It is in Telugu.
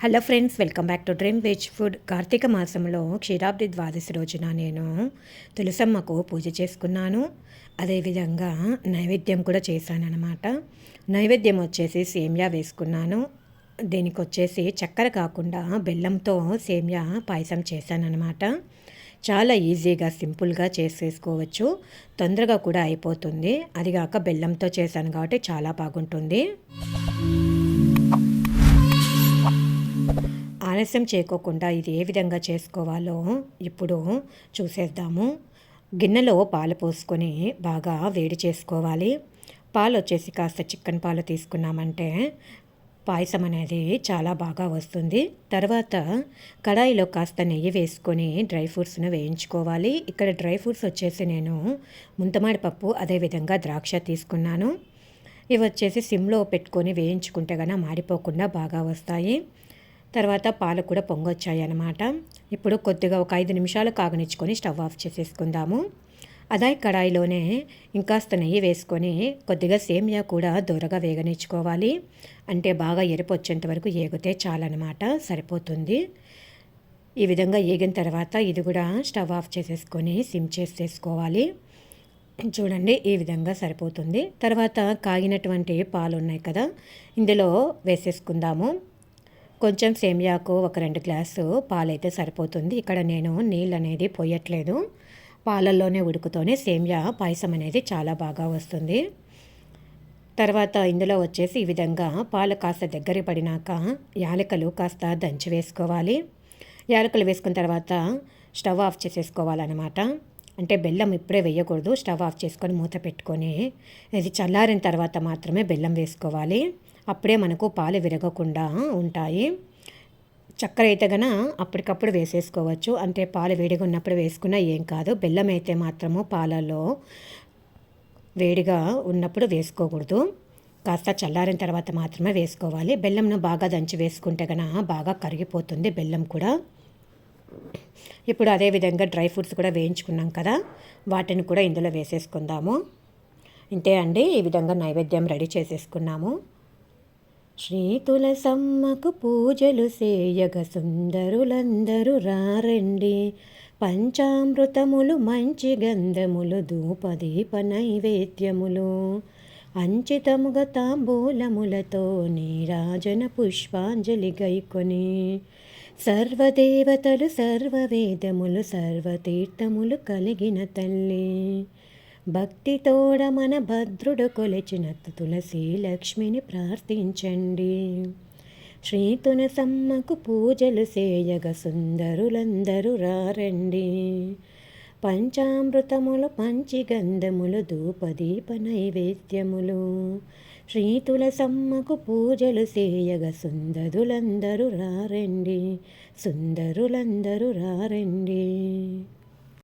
Hello friends, welcome back to dream veg food. Kartika మాసంలో క్షీరాబ్ది ద్వాదశి రోజున నేను తులసమ్మకు పూజ చేసుకున్నాను. అదేవిధంగా నైవేద్యం కూడా చేశానన్నమాట. నైవేద్యం వచ్చేసి సేమియా వేసుకున్నాను. దీనికి వచ్చేసి చక్కెర కాకుండా బెల్లంతో సేమియా పాయసం చేశానన్నమాట. చాలా ఈజీగా సింపుల్గా చేసేసుకోవచ్చు, తొందరగా కూడా అయిపోతుంది. అదిగాక బెల్లంతో చేశాను కాబట్టి చాలా బాగుంటుంది. ఆలస్యం చేయకోకుండా ఇది ఏ విధంగా చేసుకోవాలో ఇప్పుడు చూసేద్దాము. గిన్నెలో పాలు పోసుకొని బాగా వేడి చేసుకోవాలి. పాలు వచ్చేసి కాస్త చిక్కని పాలు తీసుకున్నామంటే పాయసం అనేది చాలా బాగా వస్తుంది. తర్వాత కడాయిలో కాస్త నెయ్యి వేసుకొని డ్రై ఫ్రూట్స్ను వేయించుకోవాలి. ఇక్కడ డ్రై ఫ్రూట్స్ వచ్చేసి నేను ముంతమాడి పప్పు, అదేవిధంగా ద్రాక్ష తీసుకున్నాను. ఇవి వచ్చేసి సిమ్లో పెట్టుకొని వేయించుకుంటే కన్నా మాడిపోకుండా బాగా వస్తాయి. తర్వాత పాలు కూడా పొంగొచ్చాయి అన్నమాట. ఇప్పుడు కొద్దిగా ఒక 5 నిమిషాలు కాగనిచ్చుకొని స్టవ్ ఆఫ్ చేసేసుకుందాము. అదే కడాయిలోనే ఇంకాస్త నెయ్యి వేసుకొని కొద్దిగా సేమియా కూడా దూరగా వేగనిచ్చుకోవాలి. అంటే బాగా ఎరుపు వచ్చేంత వరకు ఏగితే చాలన్నమాట, సరిపోతుంది. ఈ విధంగా ఏగిన తర్వాత ఇది కూడా స్టవ్ ఆఫ్ చేసేసుకొని సిమ్ చేసేసుకోవాలి. చూడండి, ఈ విధంగా సరిపోతుంది. తర్వాత కాగినటువంటి పాలు ఉన్నాయి కదా, ఇందులో వేసేసుకుందాము. కొంచెం సేమియాకు ఒక 2 గ్లాసు పాలైతే సరిపోతుంది. ఇక్కడ నేను నీళ్ళు అనేది పోయట్లేదు, పాలల్లోనే ఉడుకుతోనే సేమియా పాయసం అనేది చాలా బాగా వస్తుంది. తర్వాత ఇందులో వచ్చేసి ఈ విధంగా పాలు కాస్త దగ్గర పడినాక యాలకులు కాస్త దంచి వేసుకోవాలి. యాలకులు వేసుకున్న తర్వాత స్టవ్ ఆఫ్ చేసేసుకోవాలన్నమాట. అంటే బెల్లం ఇప్పుడే వేయకూడదు, స్టవ్ ఆఫ్ చేసుకొని మూత పెట్టుకొని ఇది చల్లారిన తర్వాత మాత్రమే బెల్లం వేసుకోవాలి. అప్పుడే మనకు పాలు విరగకుండా ఉంటాయి. చక్కెర అయితే గన అప్పటికప్పుడు వేసేసుకోవచ్చు, అంటే పాలు వేడిగా ఉన్నప్పుడు వేసుకున్నా ఏం కాదు. బెల్లం అయితే మాత్రము పాలలో వేడిగా ఉన్నప్పుడు వేసుకోకూడదు, కాస్త చల్లారిన తర్వాత మాత్రమే వేసుకోవాలి. బెల్లంను బాగా దంచి వేసుకుంటే గన బాగా కరిగిపోతుంది బెల్లం కూడా. ఇప్పుడు అదేవిధంగా డ్రై ఫ్రూట్స్ కూడా వేయించుకున్నాం కదా, వాటిని కూడా ఇందులో వేసేసుకుందాము. ఇంతే అండి, ఈ విధంగా నైవేద్యం రెడీ చేసేసుకున్నాము. శ్రీ తులసమ్మకు పూజలు సేయగ సుందరులందరూ రారండి, పంచామృతములు మంచి గంధములు ధూపదీప నైవేద్యములు, అంచితముగ తాంబూలములతో నీరాజన పుష్పాంజలి గైకొని, సర్వదేవతలు సర్వవేదములు సర్వతీర్థములు కలిగిన తల్లి, భక్తితోడ మన భద్రుడు కొలిచిన తులసి లక్ష్మిని ప్రార్థించండి. శ్రీ తులసమ్మకు పూజలు సేయగ సుందరులందరూ రారండి, పంచామృతములు పంచిగంధములు ధూపదీప నైవేద్యములు, శ్రీ తులసమ్మకు పూజలు సేయగ సుందరులందరూ రారండి, సుందరులందరూ రారండి.